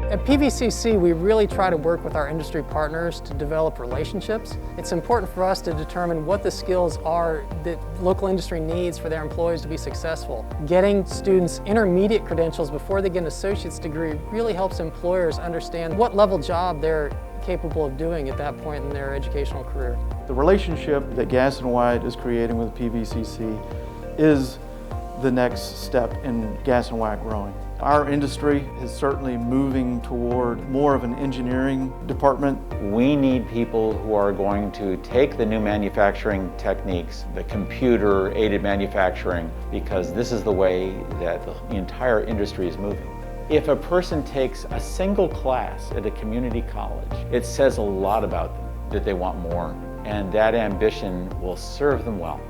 At PVCC, we really try to work with our industry partners to develop relationships. It's important for us to determine what the skills are that local industry needs for their employees to be successful. Getting students intermediate credentials before they get an associate's degree really helps employers understand what level job they're capable of doing at that point in their educational career. The relationship that Gas and White is creating with PVCC is the next step in Gas and White growing. Our industry is certainly moving toward more of an engineering department. We need people who are going to take the new manufacturing techniques, the computer-aided manufacturing, because this is the way that the entire industry is moving. If a person takes a single class at a community college, it says a lot about them, that they want more, and that ambition will serve them well.